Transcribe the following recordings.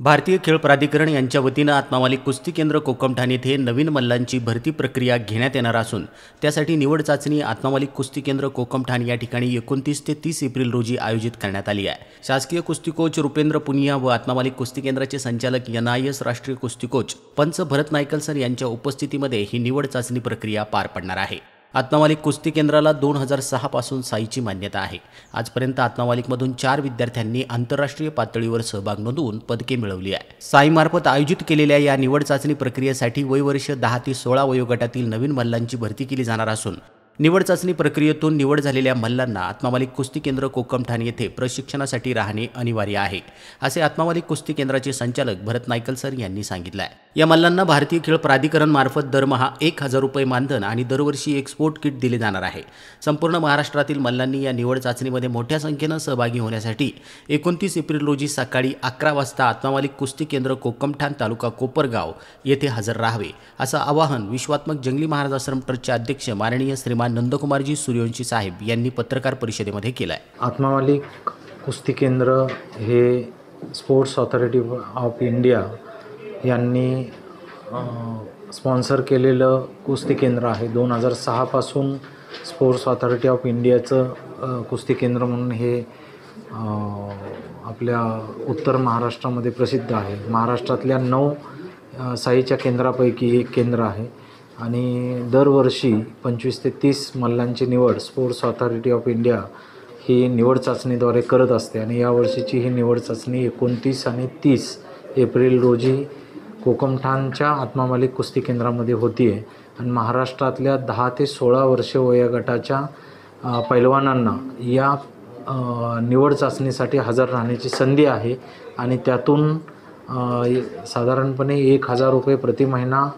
भारतीय खेळ प्राधिकरण यांच्या वतीनं आत्मामालिक कुस्ती केंद्र कोकमठाण येथे नवीन मल्लांची भरती प्रक्रिया घेण्यात येणार असून त्यासाठी निवड चाचणी आत्मामालिक कुस्ती केंद्र कोकमठाण या ठिकाणी 29 ते 30 एप्रिल रोजी आयोजित करण्यात आली आहे। शासकीय कुस्ती कोच रुपेंद्र पुनिया व आत्मामालिक कुस्ती केंद्राचे संचालक NIS राष्ट्रीय कुस्ती कोच पंच भरत नायकलसर यांच्या उपस्थितीमध्ये ही निवड चाचणी प्रक्रिया पार पडणार आहे। आत्मामालिक कुस्ती केंद्राला 2006 पासून साईची मान्यता आहे। आजपर्यंत आत्मामालिकमधून 4 विद्यार्थ्यांनी आंतरराष्ट्रीय पातळीवर सहभाग नोंदवून पदके मिळवली आहे। साईमार्फत आयोजित केलेल्या या निवड चाचणी प्रक्रियेसाठी वयवर्ष 10 ते 16 वयोगटातील नवीन मल्लांची भरती केली जाणार असून निवड चाचणी प्रक्रियेतून निवड झालेल्या मल्लांना आत्मामालिक कुस्ती केंद्र कोकमठाण येथे प्रशिक्षणासाठी राहणे अनिवार्य आहे, असे आत्मामालिक कुस्ती केंद्राचे संचालक भरत नायकलसर यांनी सांगितले आहे। या मल्लांना भारतीय खेळ प्राधिकरण मार्फत दरमहा 1000 रुपये मानधन आणि दरवर्षी एक स्पोर्ट किट दिले जाणार आहे। संपूर्ण महाराष्ट्रातील मल्लांनी या निवड चाचणीमध्ये मोठ्या संख्येने सहभागी होण्यासाठी 29 एप्रिल रोजी सकाळी 11 वाजता आत्मामालिक कुस्ती केंद्र कोकमठाण तालुका कोपरगाव येथे हजर राहावे, असं आवाहन विश्वात्मक जंगली महाराज आश्रम ट्रस्टचे अध्यक्ष माननीय श्रीमान नंदकुमारजी सूर्यवंशी साहेब यांनी पत्रकार परिषदेमध्ये केलं आहे। आत्मामालिक कुस्ती केंद्र हे स्पोर्ट्स ऑथॉरिटी ऑफ इंडिया यांनी स्पॉन्सर केलेलं कुस्ती केंद्र आहे। 2006 पासून स्पोर्ट्स ऑथॉरिटी ऑफ इंडियाचं कुस्ती केंद्र म्हणून हे आपल्या उत्तर महाराष्ट्रामध्ये प्रसिद्ध आहे। महाराष्ट्रातल्या 9 साईच्या केंद्रापैकी एक केंद्र आहे आणि दरवर्षी 25 ते 30 मल्लांची निवड स्पोर्ट्स ऑथॉरिटी ऑफ इंडिया ही निवड चाचणीद्वारे करत असते आणि यावर्षीची ही निवड चाचणी 29 आणि 30 एप्रिल रोजी कोकमठाणच्या आत्मामालिक कुस्ती केंद्रामध्ये होती आहे आणि महाराष्ट्रातल्या 10 ते 16 वर्षे वयोगटाच्या पैलवानांना या निवड चाचणीसाठी हजर राहण्याची संधी आहे आणि त्यातून साधारणपणे 1000 रुपये प्रति महिना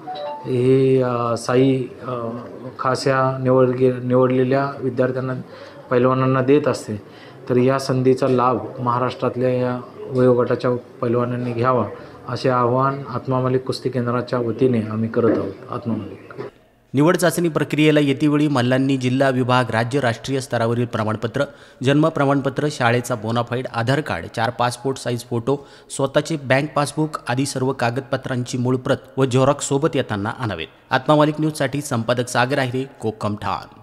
हे साई खास या निवडलेल्या विद्यार्थ्यांना पैलवानांना देत असते। तर या संधीचा लाभ महाराष्ट्रातल्या या वयोगटाच्या पैलवानांनी घ्यावा असे आवाहन आत्मामालिक कुस्ती केंद्राच्या वतीने आम्ही करत आहोत। आत्मामालिक निवड चाचणी प्रक्रियेला येतेवेळी मल्लांनी जिल्हा विभाग राज्य राष्ट्रीय स्तरावरील प्रमाणपत्र, जन्म प्रमाणपत्र, शाळेचा बोनाफाईड, आधार कार्ड, 4 पासपोर्ट साईज फोटो, स्वतःचे बँक पासबुक आदी सर्व कागदपत्रांची मूळ प्रत व झेरॉक्स सोबत येताना आणावेत। आत्मामालिक न्यूजसाठी संपादक सागर आहिरे, कोकमठाण।